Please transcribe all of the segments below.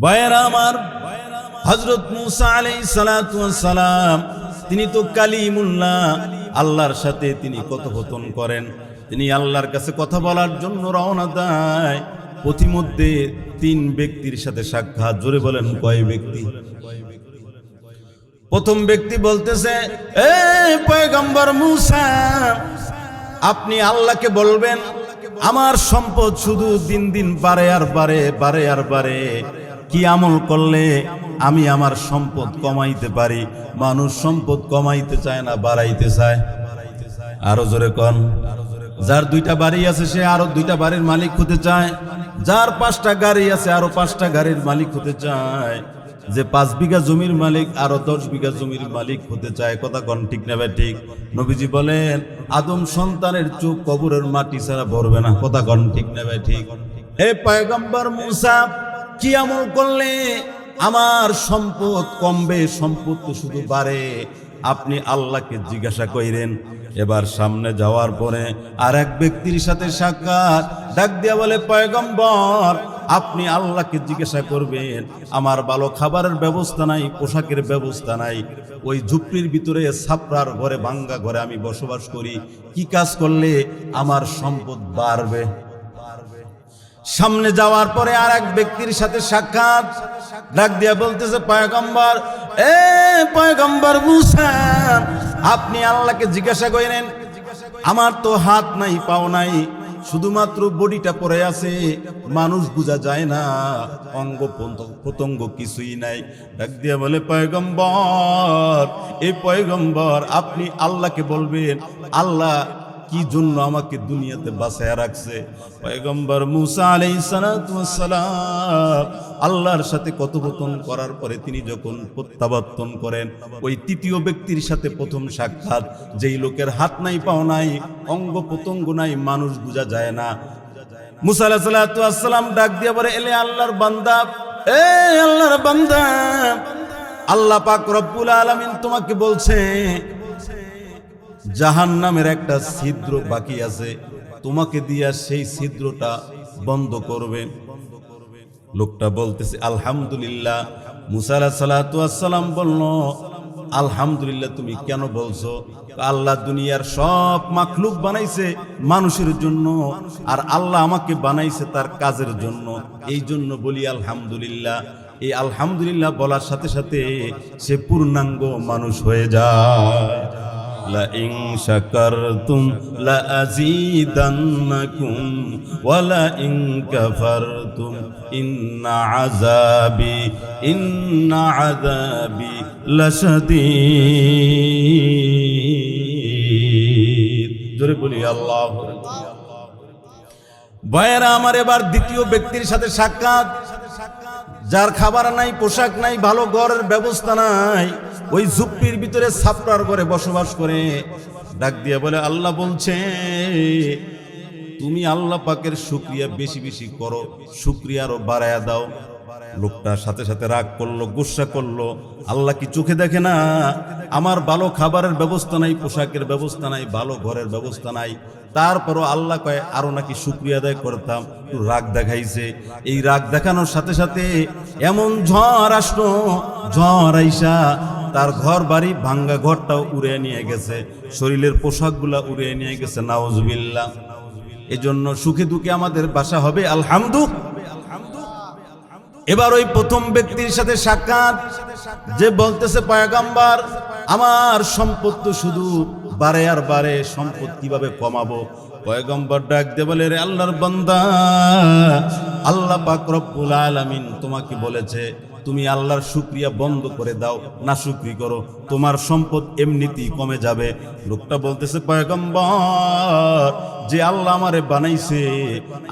ভাইয়েরা আমার, হযরত মূসা আলাইহিস সালাতু ওয়াস সালাম তিনি তো কালিমুল্লাহ, আল্লাহর সাথে তিনি কথোপকথন করেন। তিনি আল্লাহর কাছে কথা বলার জন্য রওনা দেয়। পথিমধ্যে 3 ব্যক্তির সাথে সাক্ষাৎ। জোরে বলেন কয় ব্যক্তি? প্রথম ব্যক্তি বলতেছে, এ পয়গম্বর মূসা, আপনি আল্লাহকে বলবেন আমার সম্পদ শুধু দিন দিন বাড়ে আর বাড়ে, বাড়ে আর বাড়ে। কি আমল করলে আমি আমার সম্পদ কমাইতে পারি? মানুষ সম্পদ কমাইতে চায় না, বাড়াইতে চায়। আরো জোরে কোন। যার 2টা বাড়ি আছে সে আরো 2টা বাড়ির মালিক হতে চায়। যার 5টা গাড়ি আছে আরো 5টা গাড়ির মালিক হতে চায়। যে 5 বিঘা জমির মালিক আরো 10 বিঘা জমির মালিক হতে চায়। কথা কোন ঠিক না ঠিক? নবীজি বলেন আদম সন্তানের চোখ কবরের মাটি ছাড়া ভরবে না। কথা কোন ঠিক না ঠিক? হে পয়গম্বর মূসা, কি আমল করলে আমার সম্পদ কমবে? সম্পদ তো শুধু বাড়ে। আপনি আল্লাহকে জিজ্ঞাসা কইরেন। এবার সামনে যাওয়ার পরে আর এক ব্যক্তির সাথে সাক্ষাৎ। ডাক দিয়া বলে, পয়গম্বর আপনি আল্লাহকে জিজ্ঞাসা করবেন আমার ভালো খাবারের ব্যবস্থা নাই, পোশাকের ব্যবস্থা নাই। ওই ঝুপড়ির ভিতরে ছাপড়ার ঘরে, ভাঙ্গা ঘরে আমি বসবাস করি। কি কাজ করলে আমার সম্পদ বাড়বে? সামনে যাওয়ার পরে আর এক ব্যক্তির সাথে সাক্ষাৎ। ডাক দিয়া বলতেছে, পয়গম্বর, এ পয়গম্বর মূসা, আপনি আল্লাহকে জিজ্ঞাসা করেন আমার তো হাত নাই, পাও নাই, শুধুমাত্র বডিটা পড়ে আছে, মানুষ বোঝা যায় না, অঙ্গ প্রত্যঙ্গ কিছুই নাই। ডাক দিয়া বলে, পয়গম্বর, এই পয়গম্বর আপনি আল্লাহকে বলবেন আল্লাহ কি জন্য আমাকে দুনিয়াতে বাঁচায়া রাখছে। পয়গম্বর মূসা আলাইহিস সালাতু ওয়াস সালাম আল্লাহর সাথে কথোপকথন করার পরে তিনি যখন প্রত্যাবর্তন করেন, ওই 3য় ব্যক্তির সাথে প্রথম সাক্ষাৎ। যেই লোকের হাত নাই, পাও নাই, অঙ্গ প্রত্যঙ্গ নাই, মানুষ বোঝা যায় না। মূসা আলাইহিস সালাতু ওয়াস সালাম ডাক দিয়ে বলে, এলে আল্লাহর বান্দা, এ আল্লাহর বান্দা, আল্লাহ পাক রব্বুল আলামিন তোমাকে বলছে জাহান্নামের একটা ছিদ্র বাকি আছে, তোমাকে দিয়া সেই ছিদ্রটা বন্ধ করবে। লোকটা বলতেছে আলহামদুলিল্লাহ। মূসা আলাইহিস সালাতু ওয়াস সালাম বলল, আলহামদুলিল্লাহ তুমি কেন বলছো? আল্লাহ দুনিয়ার সব মাখলুক বানাইছে মানুষের জন্য, আর আল্লাহ আমাকে বানাইছে তার কাজের জন্য, এই জন্য বলি আলহামদুলিল্লাহ। এই আলহামদুলিল্লাহ বলার সাথে সাথে সে পূর্ণাঙ্গ মানুষ হয়ে যায়। লা ইন শাকারতুম লা আযীদান্নাকুম ওয়া লা ইন কাফারতুম ইন্না আযাবি লাশাদীদ। জোরে বলি আল্লাহু আকবার। ভাইয়েরা আমার, এবার 2য় ব্যক্তির সাথে সাক্ষাৎ। যার খাবার নাই, পোশাক নাই, ভালো ঘরের ব্যবস্থা নাই, ওই ঝুপড়ির ভিতরে ছাপড়ার ঘরে বসবাস করে। ডাক দিয়ে বলে, আল্লাহ বলছে তুমি আল্লাহ পাকের শুকরিয়া বেশি বেশি করো, শুকরিয়া আরো বাড়ায়া দাও। লোকটা সাথে সাথে রাগ করলো, গুসা করলো। আল্লাহ কি চোখে দেখে না? আমার ভালো খাবারের ব্যবস্থা নাই, পোশাকের ব্যবস্থা নাই, ভালো ঘরের ব্যবস্থা নাই, তারপরও আল্লাহ কয় আরো নাকি শুকরিয়া আদায় করতাম। একটু রাগ দেখাইছে। এই রাগ দেখানোর সাথে সাথে এমন ঝড় আসলো, ঝড় আইসা তার ঘর বাড়ি, ভাঙ্গা ঘরটাও উড়ে নিয়ে গেছে, শরীরের পোশাকগুলা উড়ে নিয়ে গেছে। নাউজুবিল্লাহ। এজন্য সুখে দুঃখে আমাদের বাসা হবে আলহামদুলিল্লাহ। এবার ওই প্রথম ব্যক্তির সাথে সাক্ষাৎ। যে বলতেছে, পয়গম্বর আমার সম্পদ তো শুধু বাড়ে আর বাড়ে, সম্পদ কিভাবে কমাবো? পয়গম্বর ডাক দিয়ে বলে, রে আল্লাহর বান্দা, আল্লাহ পাক রব্বুল আলামিন তোমাকে বলেছে তুমি আল্লাহর শুকরিয়া বন্ধ করে দাও, না শুকরি করো, তোমার সম্পদ এমনিতেই কমে যাবে। লোকটা বলতেছে, পয়গম্বর যে আল্লাহ আমারে বানাইছে,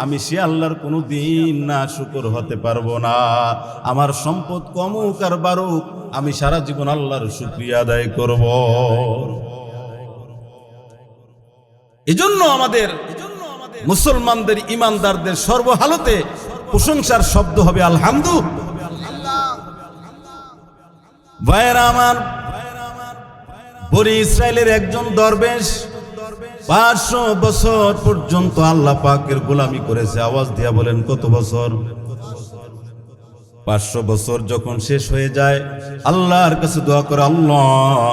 আমি সে আল্লাহর কোনো দিন না শুকর হতে পারবো না। আমার সম্পদ কমুক আর বাড়ুক, আমি সারা জীবন আল্লাহর শুকরিয়া আদায় করব। এজন্য আমাদের মুসলমানদের, ইমানদারদের সর্বহালতে প্রশংসার শব্দ হবে আলহামদুলিল্লাহ। ভাইয়েরা আমার, বনি ইসরায়েলের একজন দরবেশ 500 বছর পর্যন্ত আল্লাহ পাকের গোলামি করেছে। আওয়াজ দিয়া বলেন কত বছর? 500 বছর যখন শেষ হয়ে যায় আল্লাহর কাছে দোয়া করে, আল্লাহ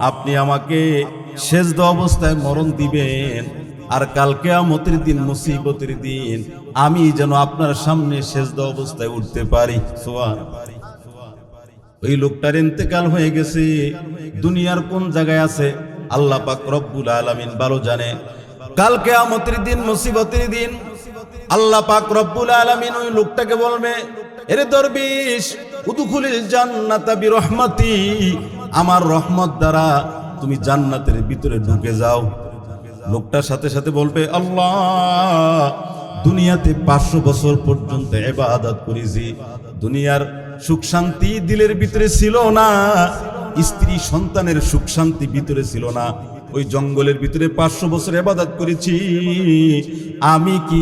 আপনি আমাকে সেজদা অবস্থায় মরণ দিবেন, আর কাল কিয়ামতের দিন, মুসিবতের দিন আমি যেন আপনার সামনে সেজদা অবস্থায় উঠতে পারি। সুবহানাল্লাহ। ওই লোকটার ইন্তেকাল হয়ে গেছে, দুনিয়ার কোন জায়গায় আছে আল্লাহ পাক রব্বুল আলামিন ভালো জানে। কাল কিয়ামতের দিন, মুসিবতের দিন আল্লাহ পাক রব্বুল আলামিন ওই লোকটাকে বলবে, এরে দরবেশ, উদখুলিল জান্নাতা বিরহমাতি, আমার রহমত দ্বারা তুমি জান্নাতের ভিতরে ঢুকে যাও। লোকটার সাথে সাথে বলবে, আল্লাহ দুনিয়াতে 500 বছর পর্যন্ত ইবাদত করেছি, দুনিয়ার সুখ শান্তি দিলের ভিতরে ছিল না, স্ত্রী সন্তানের সুখ শান্তি ভিতরে ছিল না, ওই জঙ্গলের ভিতরে 500 বছর ইবাদত করেছি, আমি কি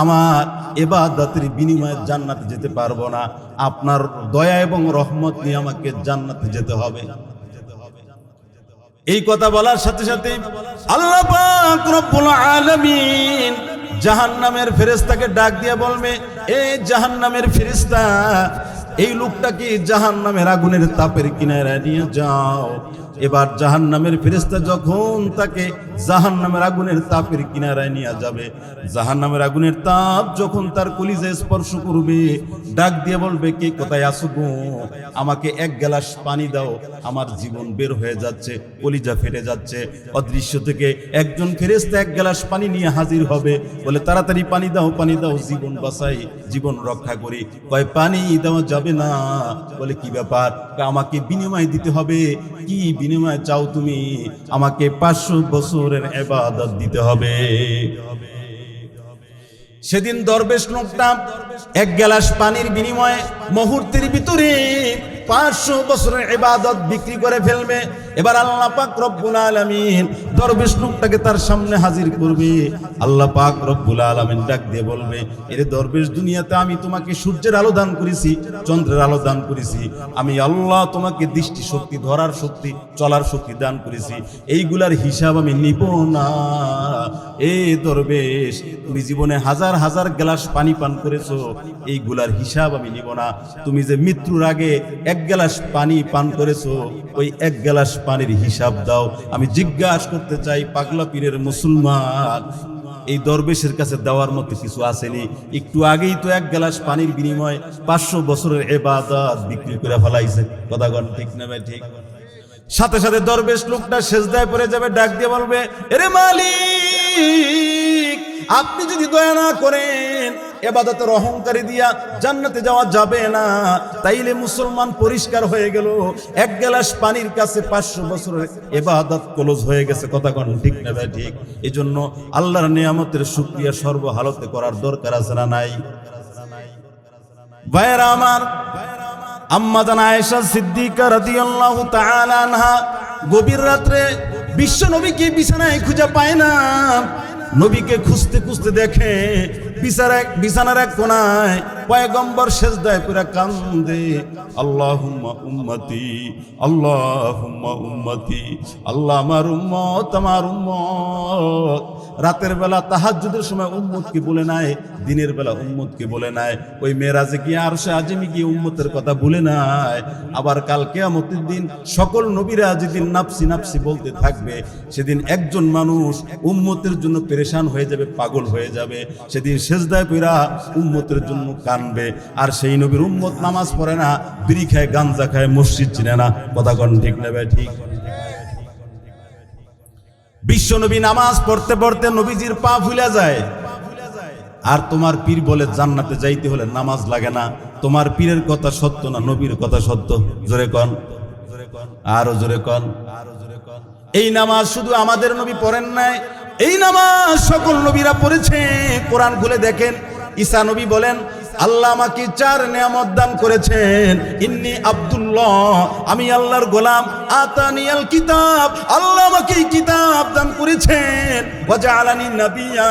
আমার ইবাদতের বিনিময়ে জান্নাতে যেতে পারবো না? আপনার দয়া এবং রহমত নিয়ে আমাকে জান্নাতে যেতে হবে। এই কথা বলার সাথে সাথে আল্লাহ পাক রব্বুল আলামিন জাহান্নামের ফেরেশতাকে ডাক দিয়ে বলবে, এই জাহান্নামের ফেরেশতা, এই লোকটাকে জাহান্নামের আগুনের তাপের কিনারায় নিয়ে যাও। এবার জাহান্নামের ফেরেশতা যখন তাকে জাহান্নামের আগুনের তাপের কিনারায় নিয়ে যাবে, জাহান্নামের আগুনের তাপ যখন তার কলিজায় স্পর্শ করবে, ডাক দিয়ে বলবে, কে কোথায় আছো গো? আমাকে 1 গ্লাস পানি দাও, আমার জীবন বের হয়ে যাচ্ছে, কলিজা ফেটে যাচ্ছে। অদৃশ্য থেকে একজন ফেরেশতা 1 গ্লাস পানি নিয়ে হাজির হবে, বলে তাড়াতাড়ি পানি দাও, পানি দাও, জীবন বাঁচাই, জীবন রক্ষা করি। কয় পানি দেওয়া যাবে না। বলে কি ব্যাপার? আমাকে বিনিময় দিতে হবে। কি বিনিময় চাও তুমি? আমাকে 500 বছরের ইবাদত দিতে হবে। সেদিন দরবেশ লোকটা 1 গ্লাস পানির বিনিময়ে মুহূর্তের ভিতরে 500 বছরের ইবাদত বিক্রি করে ফেলবে। এবার আল্লাহ পাক রব্বুল আলামিন দরবেশ লোকটাকে তার সামনে হাজির করবে। আল্লাহ পাক রব্বুল আলামিন ডাক দিয়ে বলবে, এরে দরবেশ, দুনিয়াতে আমি তোমাকে সূর্যের আলো দান করেছি, চন্দ্রের আলো দান করেছি, আমি আল্লাহ তোমাকে দৃষ্টি শক্তি, ধরার শক্তি, চলার শক্তি দান করেছি, এইগুলার হিসাব আমি নিব না। এই দরবেশ, তুমি জীবনে হাজার হাজার গ্লাস পানি পান করেছো, এইগুলার হিসাব আমি নিব না। তুমি যে মৃত্যুর আগে 1 গ্লাস পানি পান করেছো, ওই 1 গ্লাস পানির হিসাব দাও। আমি জিজ্ঞাসা করতে চাই, পাগলা পীরের মুসলমান, এই দরবেশের কাছে দেওয়ার মতো কিছু আসেনি? একটু আগেই তো 1 গ্লাস পানির বিনিময়ে 500 বছরের ইবাদত বিক্রি করে ফেলাইছে। কথা বল ঠিক না ভাই? ঠিক। সাথে সাথে দরবেশ লোকটা সেজদায় পড়ে যাবে, ডাক দিয়ে বলবে, এরে মালিক, আপনি যদি দয়া না করেন, ইবাদতের অহংকারী দিয়া জান্নাতে যাওয়া যাবে না। তাইলে মুসলমান পরিষ্কার হয়ে গেল, 1 গ্লাস পানির কাছে 500 বছরের ইবাদত ক্লোজ হয়ে গেছে। কথা কোন ঠিক না ভাই? ঠিক। এজন্য আল্লাহর নিয়ামতের শুকরিয়া সর্বহালতে করার দরকার আছে না নাই? ভাইরা আমার, আম্মা জান আয়েশা সিদ্দিকা রাদিয়াল্লাহু তাআলা আনহা গভীর রাত্রে বিশ্ব নবীকে বিছানায় খুঁজে পায় না। নবীকে খুঁজতে খুঁজতে দেখে বিছানার এক কোনায় পয়গম্বর সেজদায় পুরা কান্দে, আল্লাহুম্মা উম্মতি, আল্লাহুম্মা উম্মতি, আল্লাহ আমার উম্মত, আমার উম্মত। রাতের বেলা তাহাজ্জুদের সময় উম্মতকে বলে নাই, দিনের বেলা উম্মতকে বলে নাই। ওই মেরাজে গিয়ে আরশে আজিমে গিয়ে উম্মতের কথা বলে নাই। আবার কাল কিয়ামতের দিন সকল নবীরা যেদিন নাফসি নাফসি বলতে থাকবে, সেদিন একজন মানুষ উম্মতের জন্য পেরেশান হয়ে যাবে, পাগল হয়ে যাবে। সেদিন সেজদায় পড়া উম্মতের জন্য কানবে। আর সেই নবীর উম্মত নামাজ পড়ে না, বিড়ি খায়, গাঞ্জা খায়, মসজিদ চিনে না। কথা কোন ঠিক না ভাই? ঠিক। বিশ্ব নবী নামাজ পড়তে পড়তে নবীজির পা ফুলে যায়। আর তোমার পীর বলে জান্নাতে যাইতে হলে নামাজ লাগে না। তোমার পীরের কথা সত্য না নবীর কথা সত্য? জোরে কন, আরো জোরে কন। এই নামাজ শুধু আমাদের নবী পড়েন নাই, এই নামাজ সকল নবীরা পড়েছে। কোরআন খুলে দেখেন, ঈসা নবী বলেন, আল্লাহ আমাকে 4 নিয়ামত দান করেছেন। ইন্নী আব্দুল্লাহ, আমি আল্লাহর গোলাম। আতানিয়াল কিতাব, আল্লাহ আমাকে কিতাব দান করেছেন। ওয়া জাআলানি নাবিয়্যা,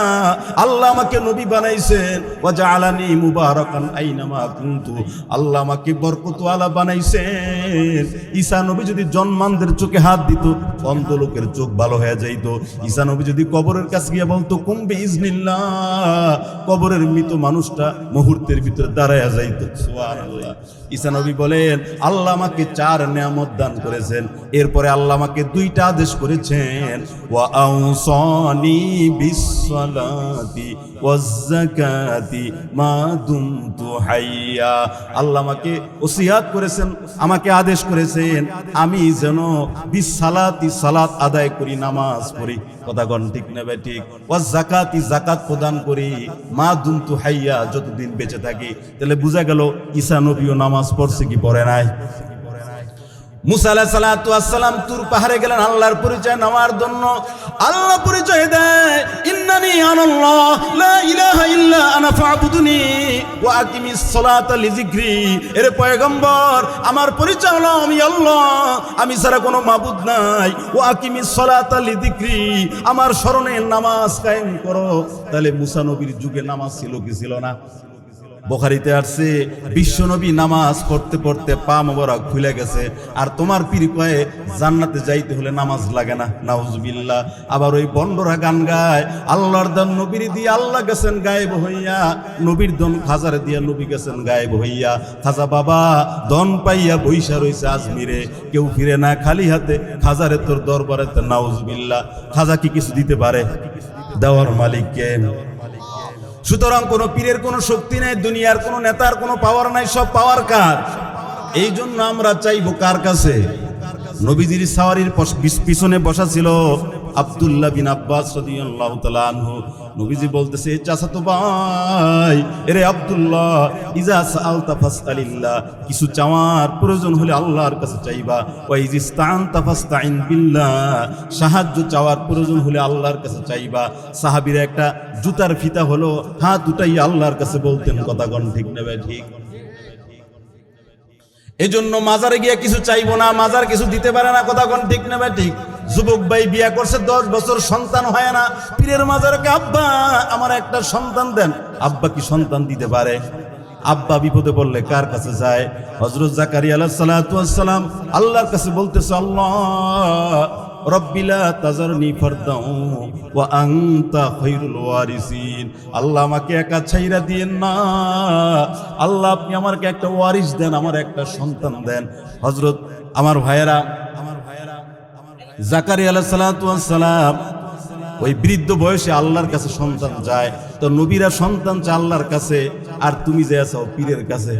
আল্লাহ আমাকে নবী বানাইছেন। ওয়া জাআলানি মুবারাকান আইনামা কুনতু, আল্লাহ আমাকে বরকতওয়ালা বানাইছেন। ঈসা নবী যদি জন্মানদের চোখে হাত দিত, অন্ধ লোকের চোখ ভালো হয়ে যাইত। ঈসা নবী যদি কবরের কাছে গিয়ে বলতো কুম বিইজনিল্লাহ, কবরের মৃত মানুষটা মুহূর্তে বৃত্তের ভিতরে দাঁড়ায়া যাইত। সুবহানাল্লাহ। ঈসা নবী বলেন, আল্লাহ আমাকে 4 নিয়ামত দান করেছেন, এরপরে আল্লাহ আমাকে 2টা আদেশ করেছেন, ওয়া আউসানি বিসসালাতি ওয়াজ যাকাতি মা দুমতু হাইয়া। আল্লাহ আমাকে ওসিয়াত করেছেন, আমাকে আদেশ করেছেন আমি যেন বিসসালাতি সালাত আদায় করি, নামাজ পড়ি, কথা কোন ঠিক না ঠিক, ওয়াজ যাকাতি যাকাত প্রদান করি, মা দুমতু হাইয়া যতদিন বেঁচে থাকি। তাহলে বোঝা গেল ঈসা নবীও নামাজ পড়ছে কি পড়ে নাই? মুসা আলাইহিস সালাতু ওয়াস সালাম তুর পাহাড়ে গেলেন আল্লাহর পরিচয় নেওয়ার জন্য। আল্লাহ পরিচয় দেয়, ইন্নানি আনাল্লাহ লা ইলাহা ইল্লা আনা ফাবুদুনি ওয়া আকিমিস সালাতা লিযিকরি। এর পয়গম্বর, আমার পরিচয় হলো আমি আল্লাহ, আমি ছাড়া কোনো মাবুদ নাই। ওয়া আকিমিস সালাতা লিযিকরি, আমার স্মরণে নামাজ কায়েম করো। তাহলে মুসা নবীর যুগে নামাজ ছিল কি ছিল না? বুখারীতে আসছে, বিশ্বনবী নামাজ পড়তে পড়তে পা মোবারক খুলে গেছে, আর তোমার পীর কয়ে জান্নাতে যাইতে হলে নামাজ লাগে না। নাউজুবিল্লাহ। আবার ওই বন্ডরা গান গায়, আল্লাহর দান নবীর দিয়ে আল্লাহ গেছেন গায়েব হইয়া, নবীর দন খাজারে দিয়া নবী গেছেন গায়েব হইয়া। খাজা বাবা দন পাইয়া বইসা রইছে আজমিরে, কেউ ফিরে না খালি হাতে, খাজারে তোর দরবারেতে। নাউজুবিল্লাহ। খাজা কি কিছু দিতে পারে? দেওয়ার মালিক কে? সুতরাং কোন পীরের কোনো শক্তি নেই, দুনিয়ার কোন নেতার কোনো পাওয়ার নাই, সব পাওয়ার কার? এই জন্য আমরা চাইবো কার কাছে? নবীজির সাওয়ারির পিছনে বসা ছিল আব্দুল্লাহ বিন আব্বাস রাদিয়াল্লাহু তাআলা আনহু। নবীজি বলতেছে, চাচাতো ভাই, এরে আব্দুল্লাহ, ইজা সাআলতা ফাসআলিল্লাহ, কিছু চাওয়ার প্রয়োজন হলে আল্লাহর কাছে চাইবা। ওয়া ইজিস্তাআনতা ফাসতাইন বিল্লাহ, সাহায্য চাওয়ার প্রয়োজন হলে আল্লাহর কাছে চাইবা। সাহাবীরা একটা জুতার ফিতা হলো হাত উঠাই আল্লাহর কাছে বলতেন, কথা কোন ঠিক না ভাই? ঠিক। এজন্য মাজারে গিয়ে কিছু চাইবো না, মাজার কিছু দিতে পারে না, কথা কোন ঠিক না ভাই? ঠিক। যুবক ভাই বিয়া করছে, 10 বছর সন্তান হয় না, পীরের মাজারে আব্বা আমার একটা সন্তান দেন। আব্বা কি সন্তান দিতে পারে? আব্বা বিপদে পড়লে কার কাছে যায়? হযরত জাকারিয়া আলাইহিস সালাতু ওয়াস সালাম আল্লাহর কাছে বলতেছে, আল্লাহ রব্বি লা তাজারনি ফারদাও ওয়া আনতা খায়রুল ওয়ারিসিন। আল্লাহ আমাকে একা ছাইরা দিয়েন না, আল্লাহ আপনি আমাকে একটা ওয়ারিস দেন, আমার একটা সন্তান দেন। হযরত আমার ভাইয়েরা, জাকারিয়া আলাইহিস সালাতু ওয়াস সালাম ওই বৃদ্ধ বয়সে আল্লাহর কাছে সন্তান যায়, তো নবীরা সন্তান চায় আল্লাহর কাছে, আর তুমি যে আছো পীরের কাছে।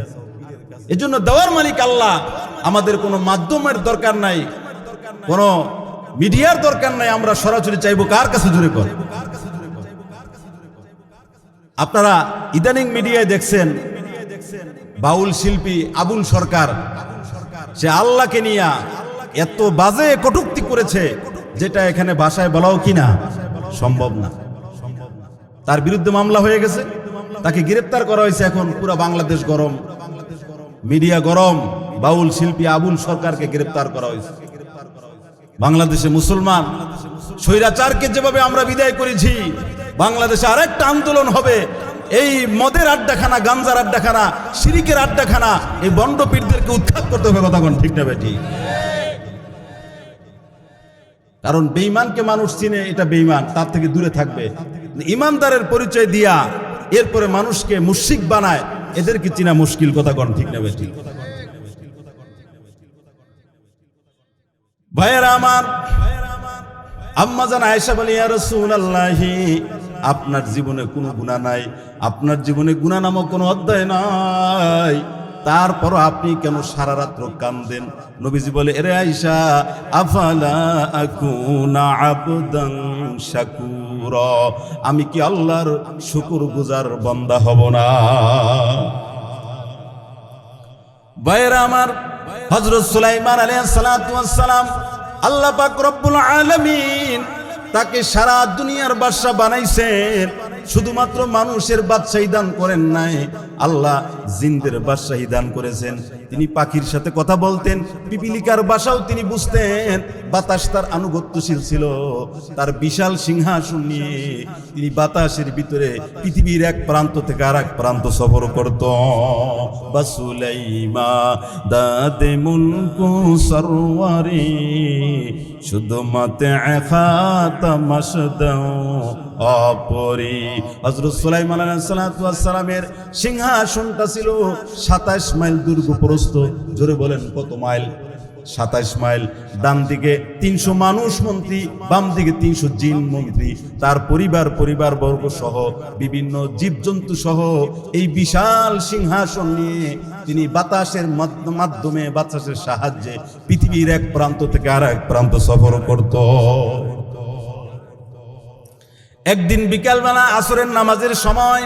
এজন্য দেওয়ার মালিক আল্লাহ, আমাদের কোনো মাধ্যমের দরকার নাই, কোনো মিডিয়ার দরকার নাই, আমরা সরাসরি চাইবো কার কাছে? জুড়ে কর। আপনারা ইদানিং মিডিয়ায় দেখছেন বাউল শিল্পী আবুল সরকার, সে আল্লাহকে নিয়ে এত বাজে কটূক্তি করেছে, যেটা এখানে ভাষায় বলাও কিনা সম্ভব না। তার বিরুদ্ধে মামলা হয়ে গেছে, তাকে গ্রেফতার করা হয়েছে। এখন পুরো বাংলাদেশ গরম, মিডিয়া গরম। বাউল শিল্পী আবুল সরকারকে গ্রেফতার করা হয়েছে। বাংলাদেশে মুসলমান স্বৈরাচারকে যেভাবে আমরা বিদায় করেছি, বাংলাদেশে আরেকটা আন্দোলন হবে। এই মদের আড্ডাখানা, গাঞ্জার আড্ডাখানা, শিরিকের আড্ডাখানা, এই বন্ডপীরদেরকে উৎখাত করতে হবে, কথা কোন ঠিক না বেটি? কারণ বেঈমানকে মানুষ চিনে, এটা বেঈমান, তার থেকে দূরে থাকবে। ইমানদারের পরিচয় দিয়া এরপরে মানুষকে মুশরিক বানায়, এদেরকে চিনা মুশকিল, কথা কোন ঠিক না বেটি? ভাইয়েরা আমার, আম্মা জান আয়েশা বলে, ইয়া রাসূলুল্লাহ, আপনার জীবনে কোনো গুনাহ নাই, আপনার জীবনে গুনাহ নামক কোনো অধ্যায় নাই, তারপরও আপনি কেন সারা রাত্র কান্দেন? নবীজি বলে, এরে আয়েশা, আফালা আকুনা আবদান শাকুরা, আমি কি আল্লাহর শুকরগুজার বান্দা হব না? ভাইয়েরা আমার, হযরত সুলাইমান আলাইহিস সালাতু ওয়াস সালাম, আল্লাহ পাক রব্বুল আলামিন তাকে সারা দুনিয়ার বাদশা বানাইছেন, শুধুমাত্র মানুষের বাদশাহী দান করেন নাই, আল্লাহ জিনদের বাদশাহী দান করেছেন। তিনি পাখির সাথে কথা বলতেন, পিপিলিকার ভাষাও তিনি বুঝতেন, বাতাস তার আনুগত্যশীল ছিল, তার বিশাল সিংহাসন নিয়ে তিনি বাতাসের ভিতরে পৃথিবীর এক প্রান্ত থেকে আর এক প্রান্ত সফর করত। বাসুলাইমা দাদে মুলকু সরওয়ারি শুধু মাতে খাতা মাসদাও অপরি। হযরত সুলাইমান আলাইহিস সালামের সিংহাসনটা ছিল 27 মাইল দীর্ঘ প্রস্থ। জোরে বলেন কত মাইল? 27 মাইল। ডান দিকে 300 মানুষ মন্ত্রী, বাম দিকে 300 জিন মন্ত্রী, তার পরিবার বর্গ সহ বিভিন্ন জীবজন্তু সহ এই বিশাল সিংহাসন নিয়ে তিনি বাতাসের মাধ্যমে, বাতাসের সাহায্যে পৃথিবীর এক প্রান্ত থেকে আর এক প্রান্ত সফর করত। একদিন বিকালবেলা আসরের নামাজের সময়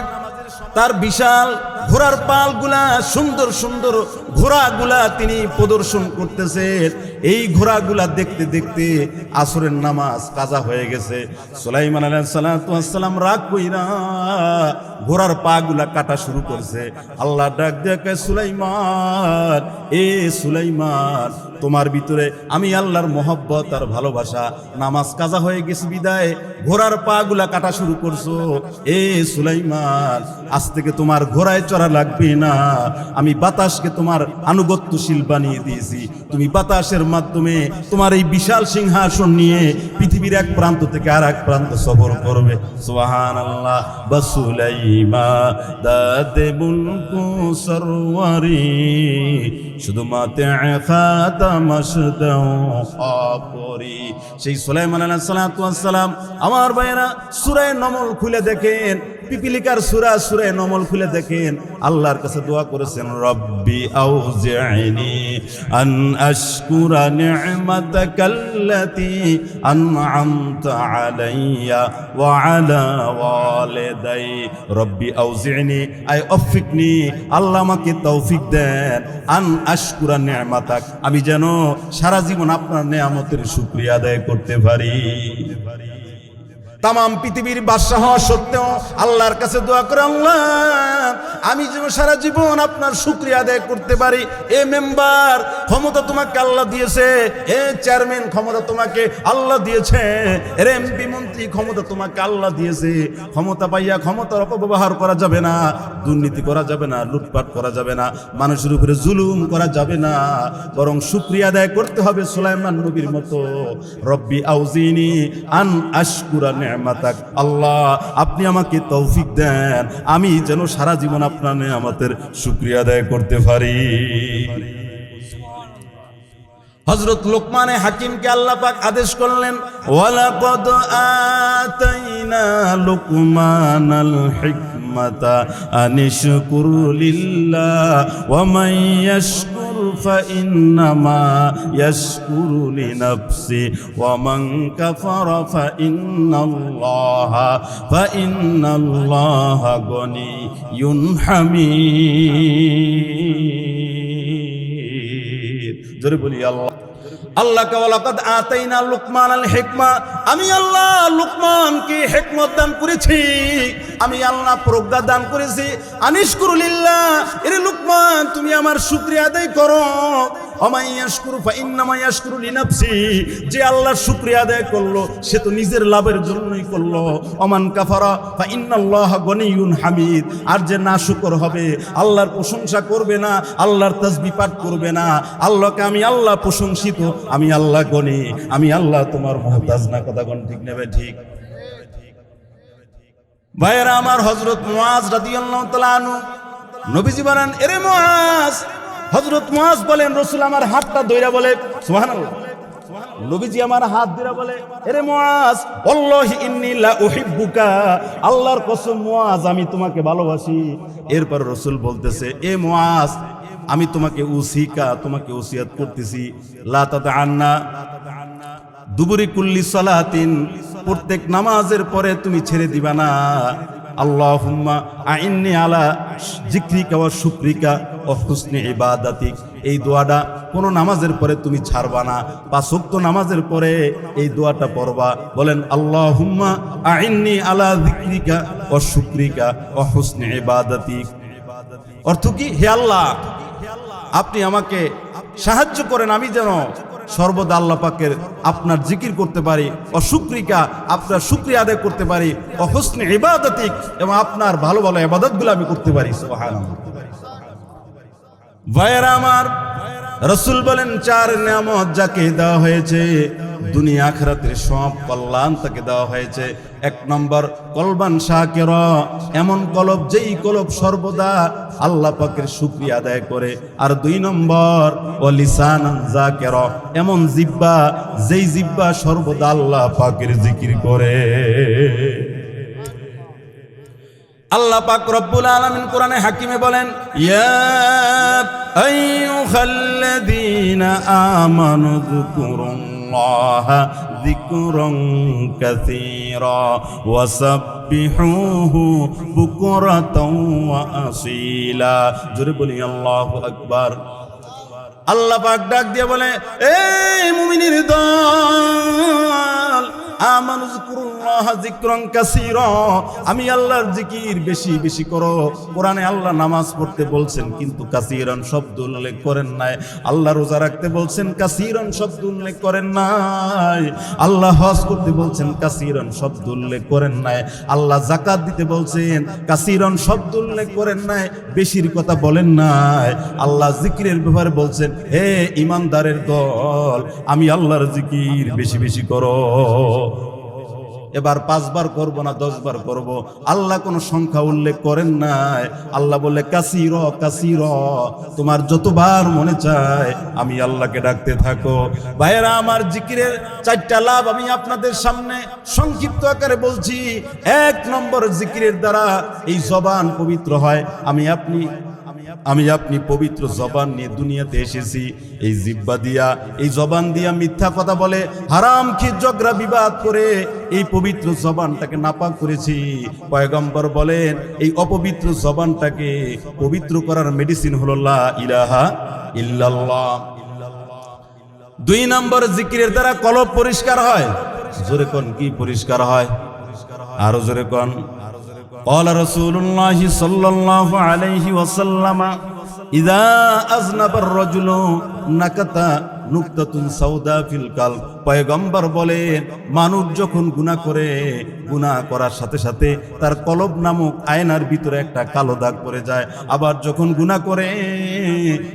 তার বিশাল ঘোড়ার পালগুলা, সুন্দর সুন্দর ঘোড়াগুলা তিনি প্রদর্শন করতেছেন। এই ঘোড়াগুলা দেখতে দেখতে আসরের নামাজ কাজা হয়ে গেছে। সুলাইমান আলাইহিস সালাম রাগ কইরা ঘোড়ার পাগুলা কাটা শুরু করছে। আল্লাহ ডাক দেখে, সুলাইমান, এ সুলাইমান, তোমার ভিতরে আমি আল্লাহর মহব্বত আর ভালোবাসা, নামাজ কাজা হয়ে গেছে বিদায় ঘোড়ার পাগুলা কাটা শুরু করছো। এ সুলাইমান, আজ থেকে তোমার ঘোড়ায় চড়া লাগবে না, আমি বাতাসকে তোমার আনুগত্যশীল বানিয়ে দিয়েছি। তুমি বাতাসের মাধ্যমে তোমার এই বিশাল সিংহাসন নিয়ে পৃথিবীর এক প্রান্ত থেকে আর এক প্রান্ত সফর করবে। সুবহানাল্লাহ। বাসুলাইমা দাদে বুলকু সরওয়ারি শুধু মাতে খাতামশদাও অপরি। সেই সুলাইমান আলাইহিস সালাম, আমার ভাইরা, সূরা নমল খুলে দেখেন, পিপিলিকার সূরা নমল খুলে দেখেন, আল্লাহর কাছে দোয়া করেছেন, রব্বি আউজি'নি আন আশকুরা নি'মাতাকাল্লাতী আন'আমতা আলাইয়া ওয়া আলা ওয়ালিদাই। রব্বি আউজি'নি আই অফিকনি, আল্লাহ আমাকে তৌফিক দেন, আন আশকুরা নি'মাতাক, আমি যেন সারা জীবন আপনার নেয়ামতের শুকরিয়া আদায় করতে পারি। তাম পৃথিবীর বাদশাহ হওয়া সত্ত্বেও আল্লাহর কাছে দোয়া করে, আল্লাহ আমি যেন সারা জীবন আপনার শুকরিয়া আদায় করতে পারি। এ মেম্বার, ক্ষমতা তোমাকে আল্লাহ দিয়েছে। এ চেয়ারম্যান, ক্ষমতা তোমাকে আল্লাহ দিয়েছে। এর এমপি মন্ত্রী, ক্ষমতা তোমাকে আল্লাহ দিয়েছে। ক্ষমতা পাইয়া ক্ষমতার অপব্যবহার করা যাবে না, দুর্নীতি করা যাবে না, লুটপাট করা যাবে না, মানুষের উপরে জুলুম করা যাবে না, বরং শুকরিয়া আদায় করতে হবে সুলাইমান নবীর মতো। রব্বি আউজিনি আন আশকুরা নি'মাতাক, আল্লাহ আপনি আমাকে তৌফিক দেন, আমি যেন সারা জীবন আপনার নিয়ামতের শুকরিয়া আদায় করতে পারি। হযরত লোকমানে হাকিমকে আল্লাহ পাক আদেশ করলেন, ওয়ালাকাদ আতাইনা লুকমানাল হিকমাতা আনিশকুর লিল্লাহ ওয়া মান ইয়াশকুর ফাইন্নামা ইয়াশকুরু লিনাফসি ওয়া মান কাফারা ফাইন্নাল্লাহা গনিয়্যুন হামিদ। জোরে বলি আল্লাহ। আল্লাহকে ওয়ালাকাদ আতাইনা লুকমানাল হিকমা, আমি আল্লাহ লুকমানকে হিকমত দান করেছি, আমি আল্লাহ প্রজ্ঞা দান করেছি। আনিশকুরু লিল্লাহ, এরে লুকমান তুমি আমার শুকরিয়া আদায় করো। ওয়া ইয়াশকুরু ফাইন্নামা ইয়াশকুরু লিনাফসি, যে আল্লাহর শুকরিয়া আদায় করলো সে তো নিজের লাভের জন্যই করলো। ওমান কাফারা ফাইন্নাল্লাহা গনিয়্যুন হামিদ, আর যে নাশুকর হবে, আল্লাহর প্রশংসা করবে না, আল্লাহর তাসবিহ পাঠ করবে না, আল্লাহকে আমি আল্লাহ প্রশংসিত, আমি আল্লাহ গনি, আমি আল্লাহ তোমার মুহতাজ না। কথা কোন ঠিক নেবে? ঠিক। ভাইয়েরা আমার, হযরত মুআজ রাদিয়াল্লাহু তাআলা আনহু, নবীজি বলেন, এরে মুআজ, হযরত মুআজ বলেন, রাসূল আমার হাতটা ধইরা বলে, সুবহানাল্লাহ, নবীজি আমার হাত ধরে বলে, এরে মুআজ, ওয়াল্লাহি ইন্নী লা উহিব্বুকা, আল্লাহর কসম মুআজ আমি তোমাকে ভালোবাসি। এরপর রাসূল বলতেছে, এ মুআজ, আমি তোমাকে তোমাকে ওসিয়ত করতেছি, লা তাদআন্না দুবুরি কুল্লি সালাতিন, প্রত্যেক নামাজের পরে তুমি ছেড়ে দিবা না, আল্লাহুম্মা আইন্নি আলা যিকরিকা ওয়া শুকরিকা ওয়া হুসনি ইবাদাতিক, এই দোয়াটা কোন নামাজের পরে তুমি ছাড়বা না। 5 ওয়াক্ত নামাজের পরে এই দোয়াটা পড়বা। বলেন, আল্লাহুম্মা আইন্নি আলা যিকরিকা ওয়া শুকরিকা ওয়া হুসনি ইবাদাতিক। অর্থ কি? হে আল্লাহ, আপনি আমাকে সাহায্য করেন, আমি যেন সর্বদা আল্লাহ পাকের আপনার জিকির করতে পারি, অশুকরিকা আপনার শুকরিয়া আদায় করতে পারি, অহুসনি ইবাদাতিক, এবং আপনার ভালো ভালো ইবাদতগুলো আমি করতে পারি। সুবহানাল্লাহ। ভাইয়েরা আমার, রাসূল বলেন, 4 নিয়ামত যাকে দেওয়া হয়েছে, দুনিয়া আখিরাতের সব কল্যাণ তাকে দেওয়া হয়েছে। 1 নম্বর কলবান শাকিরা, এমন কলব যেই কলব সর্বদা আল্লাহ পাকের শুকরিয়া আদায় করে। আর 2 নম্বর ওয়া লিসানান যাকিরা, এমন জিহ্বা যেই জিহ্বা সর্বদা আল্লাহ পাকের জিকির করে। আল্লাহ পাক রব্বুল আলামিন কোরআনে হাকিমে বলেন, ইয়া আইয়ুহাল্লাযীনা আমানু যকুরুল্লাহা যিকরান কাসীরা ওয়াসাব্বিহুহু বুকরাতাও ওয়া আসীলা। জোরে বলি আল্লাহু আকবার। আল্লাহ পাক ডাক দিয়ে বলে, এই মুমিনের দল, আমানু যিকুরুল্লাহা যিকরান কাসীরা, আমি আল্লাহর জিকির বেশি বেশি করো। কোরআনে আল্লাহ নামাজ পড়তে বলছেন কিন্তু কাসীরান শব্দ উল্লেখ করেন নাই। আল্লাহ রোজা রাখতে বলছেন, কাসীরান শব্দ উল্লেখ করেন নাই। আল্লাহ হজ করতে বলছেন, কাসীরান শব্দ উল্লেখ করেন নাই। আল্লাহ যাকাত দিতে বলছেন, কাসীরান শব্দ উল্লেখ করেন নাই, বেশির কথা বলেন নাই। আল্লাহ জিকিরের ব্যাপারে বলছেন, হে ঈমানদারের দল, আমি আল্লাহর জিকির বেশি বেশি করো। এবার 5 বার করব না 10 বার করব, আল্লাহ কোনো সংখ্যা উল্লেখ করেন নাই। আল্লাহ বলে কাসীর কাসীর, তোমার যতবার মনে চায় আমি আল্লাহকে ডাকতে থাকো। ভাইয়েরা আমার, জিকিরের 4টা লাভ আমি আপনাদের সামনে সংক্ষিপ্ত আকারে বলছি। 1 নম্বর, জিকিরের দ্বারা এই জবান পবিত্র হয়। আমি আপনি পবিত্র জবান নিয়ে দুনিয়াতে এসেছি। এই জিহ্বা দিয়া, এই জবান দিয়া মিথ্যা কথা বলে, হারাম খেয়ে ঝগড়া বিবাদ করে এই পবিত্র জবানটাকে নাপাক করেছি। পয়গম্বর বলেন, এই অপবিত্র জবানটাকে পবিত্র করার মেডিসিন হলো লা ইলাহা ইল্লাল্লাহ। 2 নম্বর, জিকিরের দ্বারা কলব পরিষ্কার হয়। জোরে কোন, কি পরিষ্কার হয়? আরো জোরে কোন। قال رسول الله صلى الله عليه وسلم إذا أذنب الرجل نكت নুকতাতুন সাউদা ফিল কালব। পয়গম্বর বলেন, মানুষ যখন গুনাহ করে, গুনাহ করার সাথে সাথে তার কলব নামক আয়নার ভিতরে একটা কালো দাগ পড়ে যায়। আবার যখন গুনাহ করে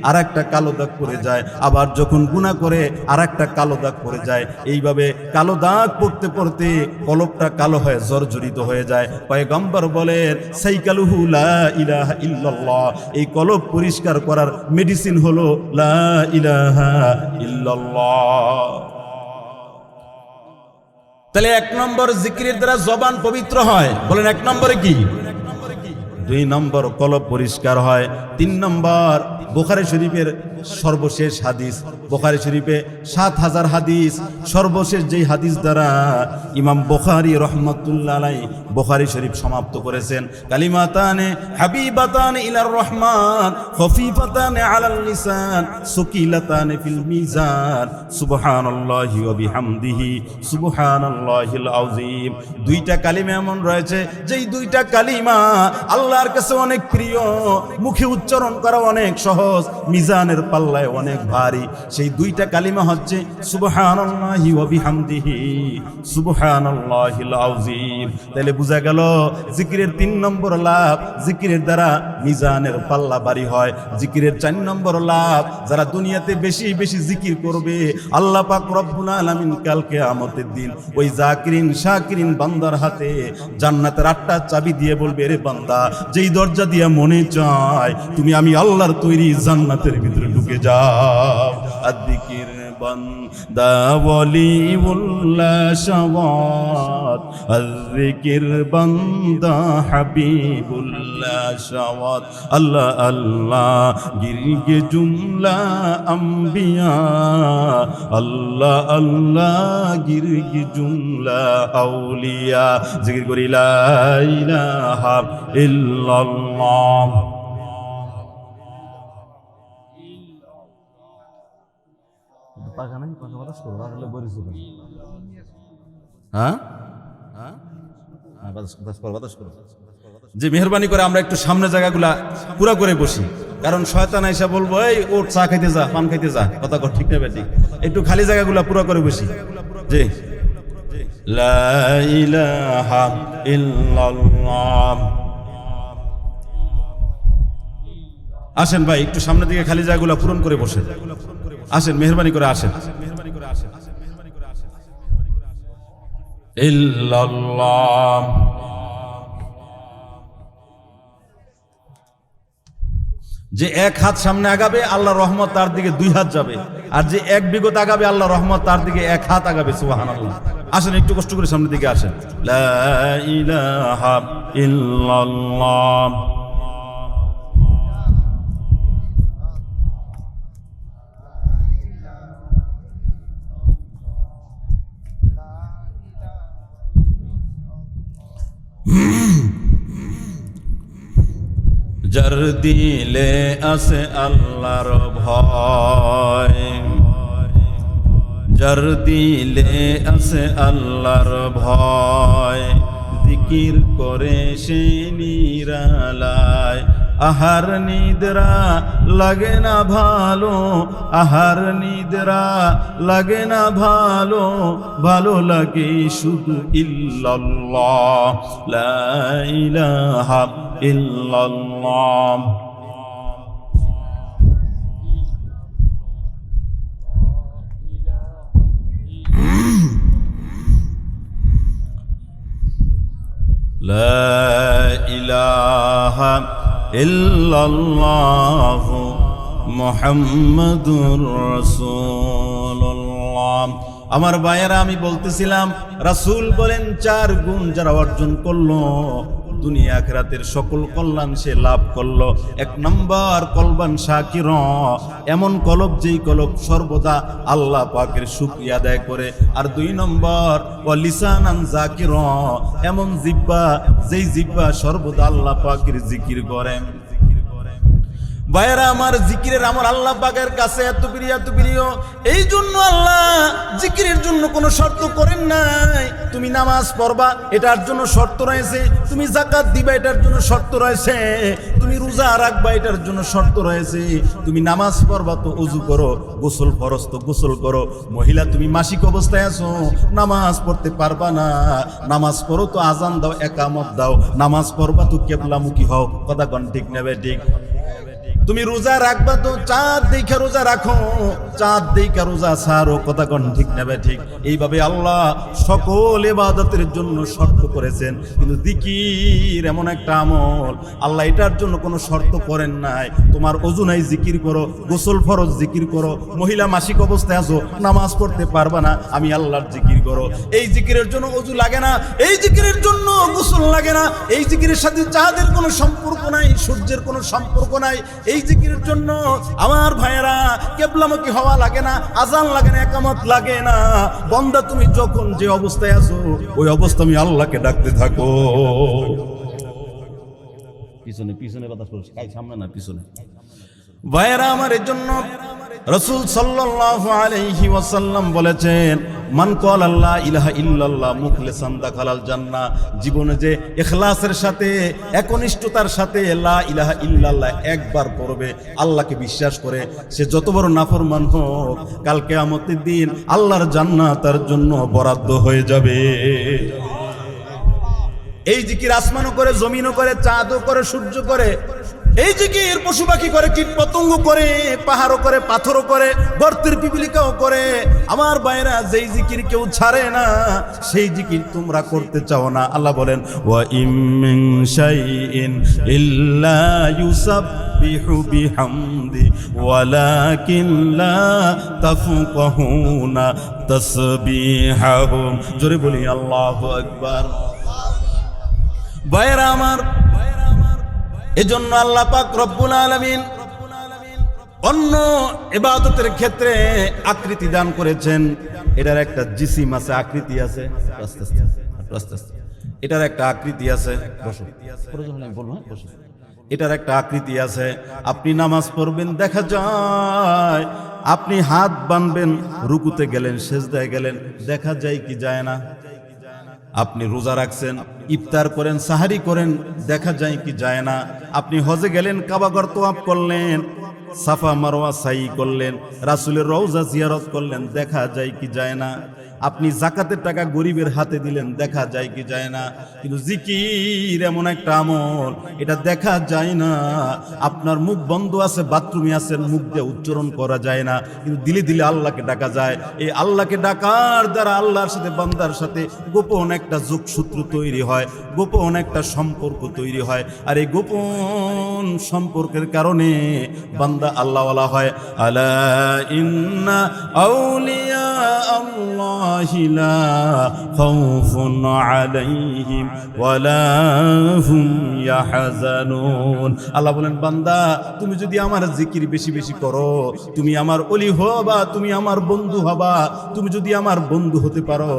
আর একটা কালো দাগ পড়ে যায়, আবার যখন গুনাহ করে আর একটা কালো দাগ পড়ে যায়। এইভাবে কালো দাগ পড়তে পড়তে কলবটা কালো হয়ে জর্জরিত হয়ে যায়। পয়গম্বর বলেন, সাইকালুহু লা ইলাহা ইল্লাল্লাহ, এই কলব পরিষ্কার করার মেডিসিন হলো লা ইলাহা ইল্লাল্লাহ। তাহলে 1 নম্বর, জিকিরের দ্বারা জবান পবিত্র হয়। বলেন 1 নম্বরে কি? 2 নম্বর, কলব পরিষ্কার হয়। 3 নম্বর, বুখারী শরীফের সর্বশেষ হাদিস। বুখারী শরীফে 7000 হাদিস, সর্বশেষ যেই হাদিস দ্বারা ইমাম বুখারী রহমাতুল্লাহ আলাইহি বুখারী শরীফ সমাপ্ত করেছেন, কালিমাতানে হাবিবাতানে ইলার রহমান খফিফাতানে আলাল লিসান সুকিলাতানে ফিল মিজান সুবহানাল্লাহি ওয়া বিহামদিহি সুবহানাল্লাহিল আযীম। 2টা কালিমা এমন রয়েছে যেই 2টা কালিমা আল্লাহর কাছে অনেক প্রিয়, মুখে উচ্চারণ করা অনেক সহজ, মিজানের পাল্লায় অনেক ভারী। সেই 2টা কালিমা হচ্ছে সুবহানাল্লাহি ওয়া বিহামদিহি সুবহানাল্লাহিল আযীম। তাহলে বোঝা গেল জিকিরের 3 নম্বর লাভ, জিকিরের দ্বারা মিজানের পাল্লা ভারী হয়। জিকিরের 4 নম্বর লাভ, যারা দুনিয়াতে বেশি বেশি জিকির করবে, আল্লাহ পাক রব্বুল আলামিন কাল কিয়ামতের দিন ওই জাকিরিন শাকিরিন বান্দার হাতে জান্নাতের 8টা চাবি দিয়ে বলবে, রে বান্দা, যেই দরজা দিয়ে মনে চায় তুমি আমি আল্লাহর তৈরি জান্নাতের ভিতরে ঢুকে যাও। আযিকির বান্দা ওয়ালিউল্লাহ শাওয়াত, আযিকির বান্দা হাবিবুল্লাহ শাওয়াত। আল্লাহ আল্লাহ গিরগে জুমলা আম্বিয়া, আল্লাহ আল্লাহ গিরগে জুমলা আউলিয়া। জিকির করি লা ইলাহা ইল্লাল্লাহ। যে মেহরবানি করে আমরা একটু সামনে জায়গাগুলা পুরা করে বসি, কারণ শয়তান আইসা বলবো, এই ওর চা খাইতে যা, পান খাইতে যা, কথা কর ঠিক না বেটি? একটু খালি জায়গাগুলা পুরা করে বসি। যে লা ইলাহা ইল্লাল্লাহ। আসেন ভাই, একটু সামনের দিকে খালি জায়গাগুলা পূরণ করে বসেন। আসেন, মেহরবানি করে আসেন। ইল্লাল্লাহ। যে এক হাত সামনে আগাবে আল্লাহর রহমত তার দিকে 2 হাত যাবে, আর যে এক বিগত আগাবে আল্লাহর রহমত তার দিকে 1 হাত আগাবে। সুবহানাল্লাহ। আসেন একটু কষ্ট করে সামনের দিকে আসেন। লা ইলাহা ইল্লাল্লাহ। যার দিলে আছে আল্লাহর ভয়, যার দিলে আছে আল্লাহর ভয়, জিকির করে সে নিরালায়। আহার নিদ্রা লাগে না ভালো, আহার নিদ্রা লাগে না ভালো, ভালো লাগে শুধু ইল্লাল্লাহ, লা ইলাহা ইল্লাল্লাহ। লা ইলাহা ইল্লাল্লাহ মুহাম্মাদুর রাসূলুল্লাহ। আমার ভাইয়েরা, আমি বলতেছিলাম রাসূল বলেন 4 গুণ যারা অর্জন করলো দুনিয়া আখিরাতের সকল কল্যাণ সে লাভ করলো। 1 নম্বর কলবান শাকির, এমন কলব যেই কলব সর্বদা আল্লাহ পাকের শুকরিয়া আদায় করে। আর 2 নম্বর ওয়া লিসানান যাকির, এমন জিহ্বা যেই জিহ্বা সর্বদা আল্লাহ পাকের জিকির করে। ভাইরা আমার, জিকিরের আমল আল্লাহ পাকের কাছে এত প্রিয়, এত প্রিয়। এই জন্য আল্লাহ জিকিরের জন্য কোনো শর্ত করেন নাই। তুমি নামাজ পড়বা এটার জন্য শর্ত রয়েছে, তুমি যাকাত দিবা এটার জন্য শর্ত রয়েছে, তুমি রোজা রাখবা এটার জন্য শর্ত রয়েছে। তুমি নামাজ পড়বা তো ওযু করো, গোসল ফরজ তো গোসল করো। মহিলা তুমি মাসিক অবস্থায় আছো, নামাজ পড়তে পারবা না, নামাজ পড়ো তো আজান দাও, একামত দাও। নামাজ পড়বা তো কিবলামুখী হও। কথা কোন ঠিক নেবে ঠিক? তুমি রোজা রাখবা তো চাঁদ দেখে রোজা রাখো, চাঁদ দেখে রোজা ছাড়ো। কথা কোন ঠিক নেবে ঠিক? এইভাবে আল্লাহ সকল ইবাদতের জন্য শর্ত করেছেন। কিন্তু জিকির এমন একটা আমল আল্লাহ এটার জন্য কোনো শর্ত করেন নাই। তোমার ওযু নাই জিকির করো, গোসল ফরজ জিকির করো। মহিলা মাসিক অবস্থায় আছো, নামাজ পড়তে পারবা না, আমি আল্লাহর জিকির করো। এই জিকিরের জন্য ওযু লাগে না, এই জিকিরের জন্য গোসল লাগে না, এই জিকিরের সাথে চাঁদের কোনো সম্পর্ক নাই, সূর্যের কোনো সম্পর্ক নাই। এই জিকিরের জন্য আমার ভাইয়েরা কিবলামুখী হওয়া লাগে না, আজান লাগে না, একামত লাগে না। বান্দা তুমি যখন যে অবস্থায় আছো ওই অবস্থা আমি আল্লাহকে ডাকতে থাকো। পিছনে পিছনে কথা বলছি, সামনে না পিছনে। ভাইয়েরা আমার, এর জন্য রাসূল সাল্লাল্লাহু আলাইহি ওয়াসাল্লাম বলেছেন, মান ক্বালা লা ইলাহা ইল্লাল্লাহ মুখলিসান দাখালাল জান্নাহ। জীবনে যে ইখলাসের সাথে, একনিষ্ঠতার সাথে লা ইলাহা ইল্লাল্লাহ একবার পড়বে, আল্লাহকে বিশ্বাস করে, সে যত বড় নাফরমান হোক, কাল কিয়ামতের দিন আল্লাহর জান্নাত তার জন্য বরাদ্দ হয়ে যাবে। এই জিকির আসমানও করে, জমিনও করে, চাঁদও করে, সূর্য করে। এই জিকির পশু পাখি করে, কীট পতঙ্গ করে, পাহাড়ও করে, পাথরও করে, গর্তের পিপিলিকাও করে। আমার ভাইরা, যেই জিকির কেউ ছাড়ে না সেই জিকির তোমরা করতে চাও না। আল্লাহ বলেন, ওয়া ইম মিন শাইইন ইল্লা ইউসাব্বিহু বিহামদি ওয়ালাকিন লা তাফকাহুনা তাসবিহাহুম। জোরে বলি আল্লাহু আকবার। ভাইরা আমার, এজন্য আল্লাহ পাক রব্বুল আলামিন অন্য ইবাদতের ক্ষেত্রে আকৃতি দান করেছেন। এটার একটা জিসিম আছে, আকৃতি আছে। আস্তে আস্তে আস্তে আস্তে। এটার একটা আকৃতি আছে। বসো, প্রয়োজন হলে আমি বলবো। বসো। এটার একটা আকৃতি আছে। আপনি নামাজ পড়বেন, দেখা যায় আপনি হাত বাঁধবেন, রুকুতে গেলেন, সেজদায় গেলেন, দেখা যায় কি যায় না? আপনি রোজা রাখছেন, ইফতার করেন, সাহারি করেন, দেখা যায় কি যায় না? আপনি হজে গেলেন, কাবাঘর তওয়াফ করলেন, সাফা মারওয়া সাই করলেন, রাসূলের রওজা জিয়ারত করলেন, দেখা যায় কি যায় না? আপনি জাকাতের টাকা গরিবের হাতে দিলেন, দেখা যায় কি যায় না? কিন্তু জিকির এমন একটা আমল, এটা দেখা যায় না। আপনার মুখ বন্ধ আছে, বাথরুমে আছেন, মুখ দিয়ে উচ্চারণ করা যায় না, কিন্তু দিলে দিলে আল্লাহকে ডাকা যায়। এই আল্লাহকে ডাকার দ্বারা আল্লাহর সাথে বান্দার সাথে গোপন একটা যোগসূত্র তৈরি হয়, গোপন একটা সম্পর্ক তৈরি হয়। আর এই গোপন সম্পর্কের কারণে বান্দা আল্লাহওয়ালা হয়। আলা ইন্না আউলিয়া আল্লাহি লা খাউফুন আলাইহিম ওয়ালা হুম ইয়াহজানুন। আল্লাহ বলেন, বান্দা তুমি যদি আমার জিকির বেশি বেশি করো, তুমি আমার ওলি হবা, তুমি আমার বন্ধু হবা। তুমি যদি আমার বন্ধু হতে পারো,